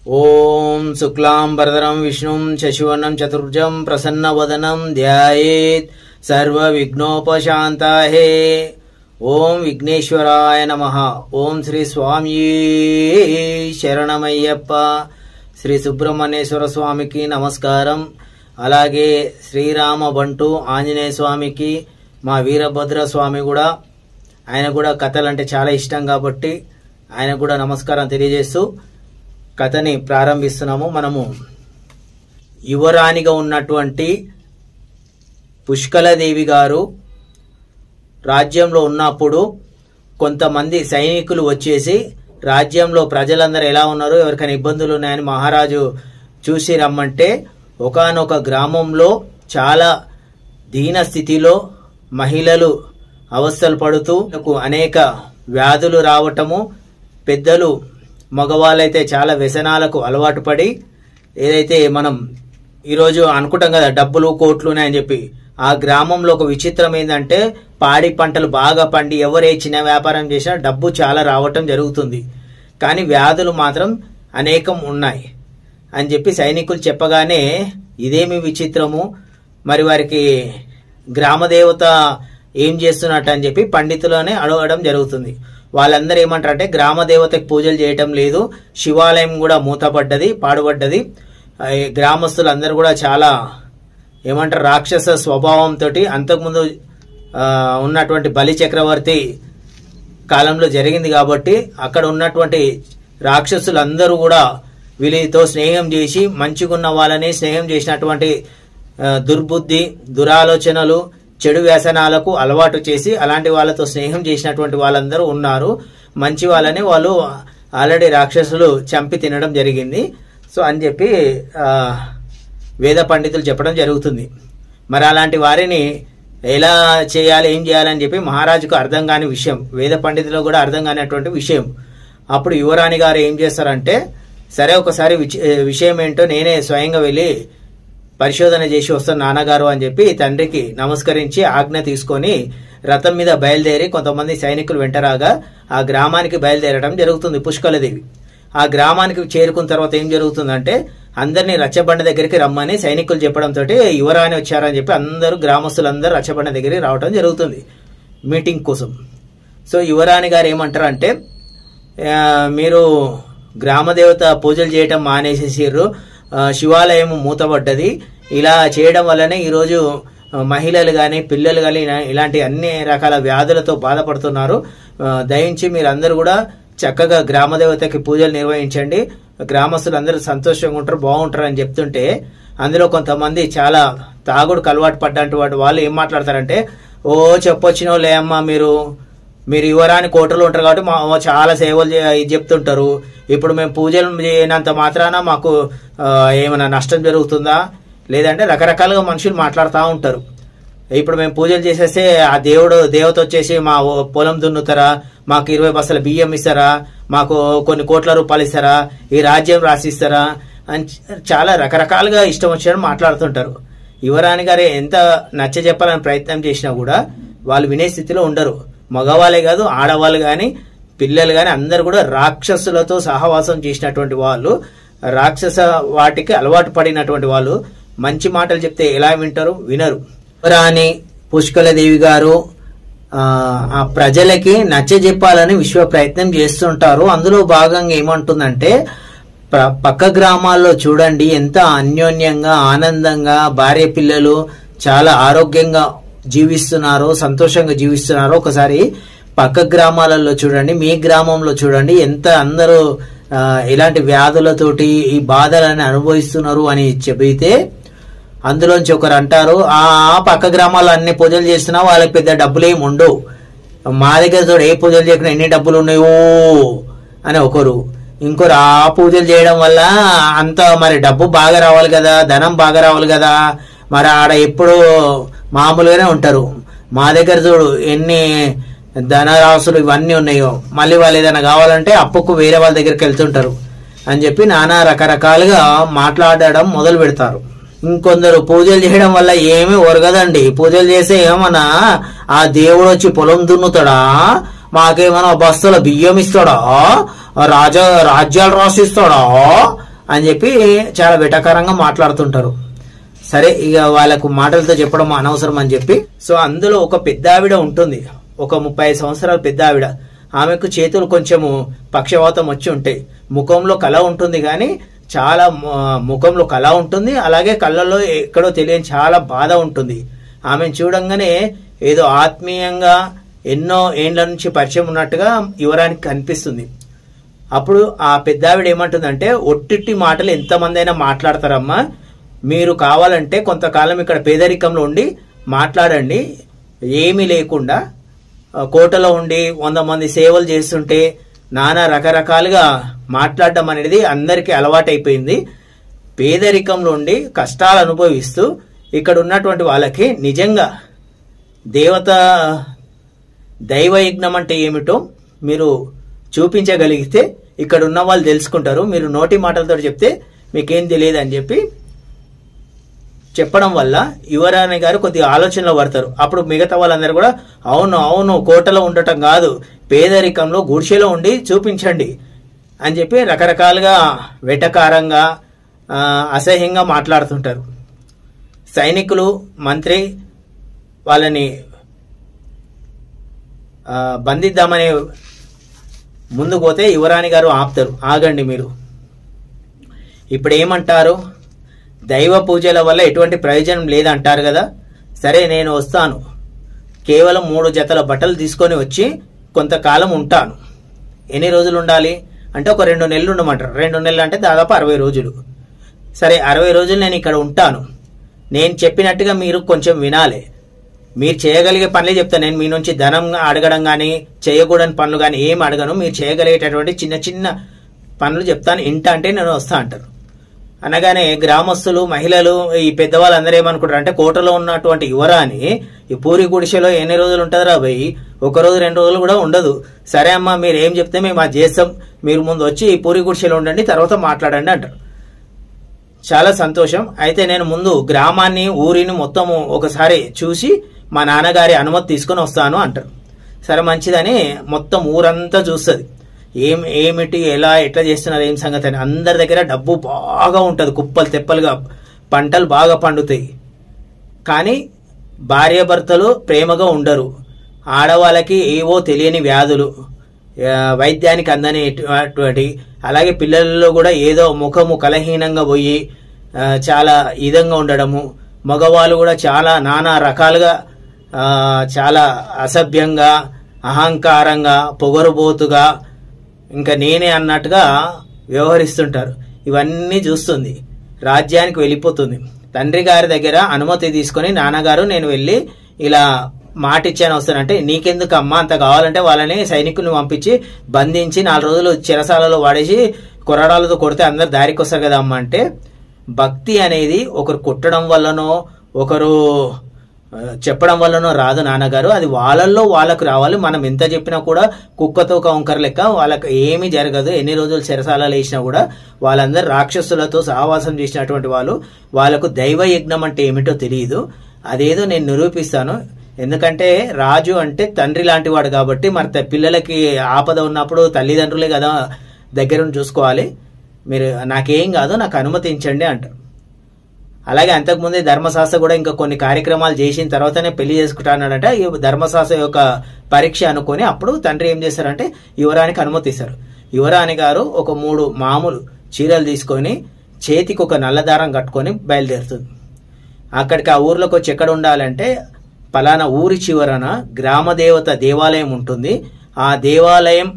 ఓం శుక్లాంబరధరం విష్ణుం శశివర్ణం చతుర్భుజం ప్రసన్నవదనం ధ్యాయేత్ సర్వవిఘ్నోపశాంతాయే. ఓం విఘ్నేశ్వరాయ నమః. ఓం శ్రీ స్వామి శరణమయ్యప్ప. శ్రీ సుబ్రహ్మణ్యేశ్వర స్వామికి నమస్కారం. అలాగే శ్రీరామ బంటు ఆంజనేయ స్వామికి, మా వీరభద్ర స్వామి కూడా, ఆయన కూడా కథలంటే చాలా ఇష్టం కాబట్టి ఆయన కూడా నమస్కారం తెలియజేస్తూ కథని ప్రారంభిస్తున్నాము. మనము యువరాణిగా ఉన్నటువంటి పుష్కలదేవి గారు రాజ్యంలో ఉన్నప్పుడు కొంతమంది సైనికులు వచ్చేసి రాజ్యంలో ప్రజలందరూ ఎలా ఉన్నారు, ఎవరికైనా ఇబ్బందులు ఉన్నాయని మహారాజు చూసి రమ్మంటే ఒకానొక గ్రామంలో చాలా దీన స్థితిలో మహిళలు అవస్థలు పడుతూ అనేక వ్యాధులు రావటము, పెద్దలు మగవాళ్ళైతే చాలా వ్యసనాలకు అలవాటు పడి, ఏదైతే మనం ఈరోజు అనుకుంటాం కదా డబ్బులు కోట్లు ఉన్నాయని చెప్పి, ఆ గ్రామంలో ఒక విచిత్రం ఏంటంటే పాడి పంటలు బాగా పండి ఎవరే చిన్న వ్యాపారం చేసినా డబ్బు చాలా రావటం జరుగుతుంది, కానీ వ్యాధులు మాత్రం అనేకం ఉన్నాయి అని చెప్పి సైనికులు చెప్పగానే ఇదేమి విచిత్రము, మరి వారికి గ్రామదేవత ఏం చేస్తున్నట్టు అని చెప్పి పండితులనే అడగడం జరుగుతుంది. వాళ్ళందరూ ఏమంటారంటే గ్రామదేవతకి పూజలు చేయటం లేదు, శివాలయం కూడా మూతపడ్డది, పాడుపడ్డది. గ్రామస్తులందరూ కూడా చాలా ఏమంటారు రాక్షస స్వభావంతో, అంతకుముందు ఉన్నటువంటి బలి చక్రవర్తి కాలంలో జరిగింది కాబట్టి అక్కడ ఉన్నటువంటి రాక్షసులందరూ కూడా వీళ్ళతో స్నేహం చేసి మంచిగున్న వాళ్ళని స్నేహం చేసినటువంటి దుర్బుద్ధి, దురాలోచనలు, చెడు వ్యసనాలకు అలవాటు చేసి అలాంటి వాళ్ళతో స్నేహం చేసినటువంటి వాళ్ళందరూ ఉన్నారు. మంచి వాళ్ళని వాళ్ళు ఆల్రెడీ రాక్షసులు చంపి తినడం జరిగింది. సో అని చెప్పి వేద పండితులు చెప్పడం జరుగుతుంది. మరి అలాంటి వారిని ఎలా చేయాలి, ఏం చేయాలని చెప్పి మహారాజుకు అర్థం కాని విషయం, వేద పండితులకు కూడా అర్థం కానిటువంటి విషయం. అప్పుడు యువరాణి గారు ఏం చేస్తారంటే, సరే ఒకసారి విషయం ఏంటో నేనే స్వయంగా వెళ్ళి పరిశోధన చేసి వస్తాను నాన్నగారు అని చెప్పి తండ్రికి నమస్కరించి ఆజ్ఞ తీసుకొని రథం మీద బయలుదేరి కొంతమంది సైనికులు వెంటరాగా ఆ గ్రామానికి బయలుదేరడం జరుగుతుంది పుష్కలదేవి. ఆ గ్రామానికి చేరుకున్న తర్వాత ఏం జరుగుతుందంటే అందరినీ రచ్చబండ దగ్గరికి రమ్మని సైనికులు చెప్పడంతో యువరాణి వచ్చారని చెప్పి అందరూ గ్రామస్తులందరూ రచ్చబండ దగ్గరికి రావడం జరుగుతుంది మీటింగ్ కోసం. సో యువరాణి గారు ఏమంటారంటే, మీరు గ్రామదేవత పూజలు చేయటం మానేసేసిర్రు, శివాలయం మూతపడ్డది, ఇలా చేయడం వల్లనే ఈరోజు మహిళలు కానీ పిల్లలు కానీ ఇలాంటి అన్ని రకాల వ్యాధులతో బాధపడుతున్నారు. దయించి మీరందరూ కూడా చక్కగా గ్రామదేవతకి పూజలు నిర్వహించండి, గ్రామస్తులందరూ సంతోషంగా ఉంటారు, బాగుంటారు అని చెప్తుంటే అందులో కొంతమంది చాలా తాగుడుకు అలవాటు పడ్డటువంటి వాళ్ళు ఏం మాట్లాడతారంటే, ఓ చెప్పొచ్చినో లే అమ్మా, మీరు యువరాని కోటలో ఉంటారు కాబట్టి చాలా సేవలు చెప్తుంటారు, ఇప్పుడు మేము పూజలు చేయనంత మాత్రాన మాకు ఏమైనా నష్టం జరుగుతుందా, లేదంటే రకరకాలుగా మనుషులు మాట్లాడుతూ ఉంటారు. ఇప్పుడు మేము పూజలు చేసేస్తే ఆ దేవత వచ్చేసి మా పొలం దున్నుతారా, మాకు 20 బస్తాల బియ్యం ఇస్తారా, మాకు కొన్ని కోట్ల రూపాయలు ఇస్తారా, ఈ రాజ్యం రాసిస్తారా అని చాలా రకరకాలుగా ఇష్టం వచ్చినట్టు మాట్లాడుతుంటారు. యువరాణి గారు ఎంత నచ్చ చెప్పాలని ప్రయత్నం చేసినా కూడా వాళ్ళు వినే స్థితిలో ఉండరు. మగవాళ్ళే కాదు, ఆడవాళ్ళు కానీ పిల్లలు కానీ అందరు కూడా రాక్షసులతో సహవాసం చేసినటువంటి వాళ్ళు, రాక్షస వాటికి అలవాటు పడినటువంటి వాళ్ళు మంచి మాటలు చెప్తే ఎలా వింటారు, వినరు. యువరాణి పుష్కలదేవి గారు ఆ ప్రజలకి నచ్చ చెప్పాలని విశ్వ ప్రయత్నం చేస్తుంటారు. అందులో భాగంగా ఏమంటుందంటే, పక్క గ్రామాల్లో చూడండి ఎంత అన్యోన్యంగా ఆనందంగా భార్య పిల్లలు చాలా ఆరోగ్యంగా జీవిస్తున్నారో, సంతోషంగా జీవిస్తున్నారో. ఒకసారి పక్క గ్రామాలలో చూడండి, మీ గ్రామంలో చూడండి ఎంత అందరూ ఇలాంటి వ్యాధులతోటి ఈ బాధలని అనుభవిస్తున్నారు అని చెబితే అందులోంచి ఒకరు అంటారు, ఆ పక్క గ్రామాల్లో అన్ని పూజలు చేస్తున్నా వాళ్ళకి పెద్ద డబ్బులు ఏమి ఉండవు, మా దగ్గర చూడ ఏ పూజలు చేయకుండా ఎన్ని డబ్బులు ఉన్నాయో అని ఒకరు. ఇంకొకరు ఆ పూజలు చేయడం వల్ల అంత మరి డబ్బు బాగా రావాలి కదా, ధనం బాగా రావాలి కదా, మరి ఆడ ఎప్పుడు మామూలుగానే ఉంటారు, మా దగ్గర చూడు ఎన్ని ధనరాశులు ఇవన్నీ ఉన్నాయో, మళ్ళీ వాళ్ళు ఏదైనా కావాలంటే అప్పుకు వేరే వాళ్ళ దగ్గరికి వెళ్తుంటారు అని చెప్పి నానా రకరకాలుగా మాట్లాడడం మొదలు పెడతారు. ఇంకొందరు పూజలు చేయడం వల్ల ఏమీ ఒరగదండి, పూజలు చేస్తే ఏమన్నా ఆ దేవుడు వచ్చి పొలం దున్నుతాడా, మాకేమన్నా బస్తాల బియ్యం ఇస్తాడా, రాజ్యాలు రాసిస్తాడా అని చెప్పి చాలా వెటకారంగా మాట్లాడుతుంటారు. సరే, ఇక వాళ్ళకు మాటలతో చెప్పడం అనవసరం అని చెప్పి, సో అందులో ఒక పెద్ద ఆవిడ ఉంటుంది, ఒక 35 సంవత్సరాల పెద్ద ఆవిడ. ఆమెకు చేతులు కొంచెము పక్షవాతం వచ్చి ఉంటాయి, ముఖంలో కళ ఉంటుంది, కానీ చాలా ముఖంలో కళ ఉంటుంది, అలాగే కళ్ళలో ఎక్కడో తెలియని చాలా బాధ ఉంటుంది. ఆమెను చూడంగానే ఏదో ఆత్మీయంగా ఎన్నో ఏండ్ల నుంచి పరిచయం ఉన్నట్టుగా యువరానికి కనిపిస్తుంది. అప్పుడు ఆ పెద్ద ఆవిడ ఏమంటుందంటే, ఒట్టిట్టి మాటలు ఎంతమంది అయినా మాట్లాడతారమ్మా, మీరు కావాలంటే కొంతకాలం ఇక్కడ పేదరికంలో ఉండి మాట్లాడండి, ఏమీ లేకుండా కోటలో ఉండి 100 మంది సేవలు చేస్తుంటే నానా రకరకాలుగా మాట్లాడడం అనేది అందరికీ అలవాటైపోయింది. పేదరికంలో ఉండి కష్టాలు అనుభవిస్తూ ఇక్కడ ఉన్నటువంటి వాళ్ళకి నిజంగా దైవయజ్ఞం అంటే ఏమిటో మీరు చూపించగలిగితే ఇక్కడ ఉన్న వాళ్ళు తెలుసుకుంటారు, మీరు నోటి మాటలతో చెప్తే మీకేం తెలియదు అని చెప్పి చెప్పడం వల్ల యువరాణి గారు కొద్దిగా ఆలోచనలో పడతారు. అప్పుడు మిగతా వాళ్ళందరూ కూడా అవును అవును, కోటలో ఉండటం కాదు, పేదరికంలో గుడిసెలో ఉండి చూపించండి అని చెప్పి రకరకాలుగా వెటకారంగా అసహ్యంగా మాట్లాడుతుంటారు. సైనికులు, మంత్రి వాళ్ళని బంధిద్దామని ముందుకు పోతే యువరాణి గారు ఆపుతారు. ఆగండి, మీరు ఇప్పుడు ఏమంటారు, దైవ పూజల వల్ల ఎటువంటి ప్రయోజనం లేదంటారు కదా, సరే నేను వస్తాను, కేవలం 3 జతల బట్టలు తీసుకొని వచ్చి కొంతకాలం ఉంటాను. ఎన్ని రోజులు ఉండాలి అంటే ఒక 2 నెలలు ఉండమంటారు. 2 నెలలు అంటే దాదాపు 60 రోజులు. సరే, 60 రోజులు నేను ఇక్కడ ఉంటాను, నేను చెప్పినట్టుగా మీరు కొంచెం వినాలి, మీరు చేయగలిగే పనులే చెప్తాను. నేను మీ నుంచి ధనం అడగడం కానీ చేయకూడని పనులు కానీ ఏం అడగను, మీరు చేయగలిగేటటువంటి చిన్న చిన్న పనులు చెప్తాను, ఇంట అంటే నేను వస్తా అంటారు. అనగానే గ్రామస్తులు, మహిళలు, ఈ పెద్దవాళ్ళందరూ ఏమనుకుంటారు అంటే, కోటలో ఉన్నటువంటి యువరాణి ఈ పూరి గుడిసెలో ఎన్ని రోజులు ఉంటుందిరా భయ్, 1 రోజు 2 రోజులు కూడా ఉండదు. సరే అమ్మా, మీరు ఏం చెప్తే మేము అది చేస్తాం, మీరు ముందు వచ్చి ఈ పూరి గుడిసెలో ఉండండి, తర్వాత మాట్లాడండి అంటారు. చాలా సంతోషం, అయితే నేను ముందు గ్రామాన్ని, ఊరిని మొత్తము ఒకసారి చూసి మా నాన్నగారి అనుమతి తీసుకొని వస్తాను అంటారు. సరే మంచిదని మొత్తం ఊరంతా చూస్తుంది, ఏమిటి ఎట్లా చేస్తున్నారు, ఏం సంగతి అని. అందరి దగ్గర డబ్బు బాగా ఉంటుంది, కుప్పలు తెప్పలుగా పంటలు బాగా పండుతాయి, కానీ భార్యాభర్తలు ప్రేమగా ఉండరు. ఆడవాళ్ళకి ఏవో తెలియని వ్యాధులు, వైద్యానికి అందనేటువంటి, అలాగే పిల్లలలో కూడా ఏదో ముఖము కలహీనంగా పోయి చాలా ఇదంగా ఉండడము, మగవాళ్ళు కూడా చాలా నానా రకాలుగా చాలా అసభ్యంగా, అహంకారంగా, పొగరుబోతుగా, ఇంకా నేనే అన్నట్టుగా వ్యవహరిస్తుంటారు. ఇవన్నీ చూస్తుంది, రాజ్యానికి వెళ్ళిపోతుంది. తండ్రి గారి దగ్గర అనుమతి తీసుకొని, నాన్నగారు నేను వెళ్ళి ఇలా మాట ఇచ్చాను వస్తానంటే, నీకెందుకు అమ్మా, అంత కావాలంటే వాళ్ళని సైనికుల్ని పంపించి బంధించి 4 రోజులు చెరసాలలో వాడేసి కొరడాలతో కొడితే అందరు దారికి వస్తారు కదా అమ్మ అంటే, భక్తి అనేది ఒకరు కొట్టడం వల్లనో ఒకరు చెప్పడం వల్లనో రాదు నాన్నగారు, అది వాళ్ళల్లో వాళ్ళకు రావాలి. మనం ఎంత చెప్పినా కూడా కుక్కతో కౌంకర లెక్క వాళ్ళకి ఏమీ జరగదు. ఎన్ని రోజులు చెరసాలలో వేసినా కూడా వాళ్ళందరూ రాక్షసులతో సహవాసం చేసినటువంటి వాళ్ళు, వాళ్ళకు దైవ యజ్ఞం అంటే ఏమిటో తెలియదు. అదేదో నేను నిరూపిస్తాను, ఎందుకంటే రాజు అంటే తండ్రి లాంటి వాడు కాబట్టి, మరి పిల్లలకి ఆపద ఉన్నప్పుడు తల్లిదండ్రులే కదా దగ్గరుండి చూసుకోవాలి, మీరు నాకేం కాదు, నాకు అనుమతించండి అంటారు. అలాగే అంతకుముందే ధర్మశాస్త్ర కూడా ఇంకా కొన్ని కార్యక్రమాలు చేసిన తర్వాతనే పెళ్లి చేసుకుంటానంటే, ఈ ధర్మశాస్త్ర యొక్క పరీక్ష అనుకొని అప్పుడు తండ్రి ఏం చేస్తారంటే యువరానికి అనుమతిస్తారు. యువరాణి గారు ఒక 3 మామూలు చీరలు తీసుకొని చేతికి ఒక నల్లదారం కట్టుకొని బయలుదేరుతుంది. అక్కడికి ఆ ఊర్లోకి వచ్చి ఎక్కడ ఉండాలంటే, పలానా ఊరి చివరన గ్రామదేవత దేవాలయం ఉంటుంది, ఆ దేవాలయం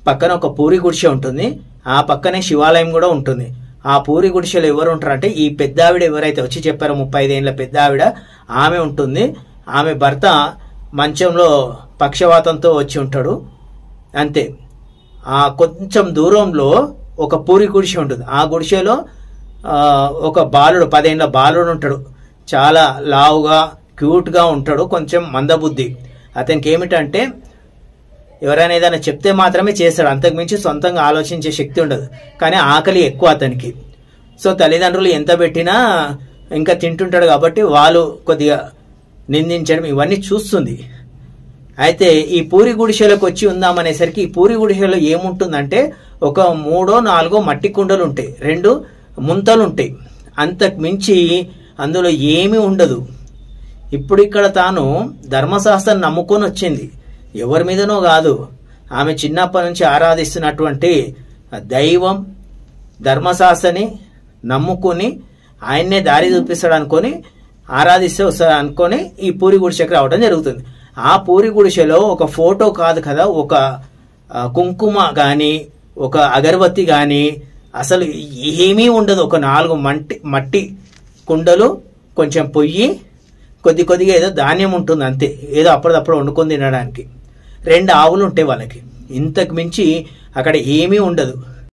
పక్కన ఒక పూరి గుడిసె ఉంటుంది, ఆ పక్కనే శివాలయం కూడా ఉంటుంది. ఆ పూరి గుడిసెలో ఎవరు ఉంటారంటే, ఈ పెద్ద ఆవిడ ఎవరైతే వచ్చి చెప్పారో 35 ఏళ్ల పెద్ద ఆవిడ, ఆమె ఉంటుంది. ఆమె భర్త మంచంలో పక్షవాతంతో వచ్చి ఉంటాడు, అంతే. ఆ కొంచెం దూరంలో ఒక పూరి గుడిసె ఉంటుంది, ఆ గుడిసెలో ఒక బాలుడు, 10 ఏళ్ల బాలుడు ఉంటాడు, చాలా లావుగా క్యూట్గా ఉంటాడు, కొంచెం మందబుద్ధి. అతనికి ఏమిటంటే ఎవరైనా ఏదైనా చెప్తే మాత్రమే చేస్తాడు, అంతకుమించి సొంతంగా ఆలోచించే శక్తి ఉండదు, కానీ ఆకలి ఎక్కువ అతనికి. సో తల్లిదండ్రులు ఎంత పెట్టినా ఇంకా తింటుంటాడు కాబట్టి వాళ్ళు కొద్దిగా నిందించడం ఇవన్నీ చూస్తుంది. అయితే ఈ పూరి గుడిసెలకు వచ్చి ఉందామనేసరికి ఈ పూరి గుడిసెలో ఏముంటుందంటే ఒక 3-4 మట్టి కుండలు ఉంటాయి, 2 ముంతలు ఉంటాయి, అంతకు మించి అందులో ఏమీ ఉండదు. ఇప్పుడు ఇక్కడ తాను ధర్మశాస్త్రం నమ్ముకొని వచ్చింది, ఎవరి మీదనో కాదు, ఆమె చిన్నప్పటి నుంచి ఆరాధిస్తున్నటువంటి దైవం ధర్మశాస్త్రని నమ్ముకుని ఆయన్నే దారి చూపిస్తాడు అనుకొని ఆరాధిస్తే వస్తాడు అనుకొని ఈ పూరి గుడిసెకి రావడం జరుగుతుంది. ఆ పూరి గుడిసెలో ఒక ఫోటో కాదు కదా, ఒక కుంకుమ కానీ ఒక అగరబత్తి కానీ అసలు ఏమీ ఉండదు. ఒక 4 మట్టి కుండలు, కొంచెం పొయ్యి, కొద్దిగా ఏదో ధాన్యం ఉంటుంది అంతే, ఏదో అప్పుడప్పుడు వండుకొని తినడానికి, 2 ఆవులు ఉంటాయి వాళ్ళకి. ఇంతకు మించి అక్కడ ఏమీ ఉండదు.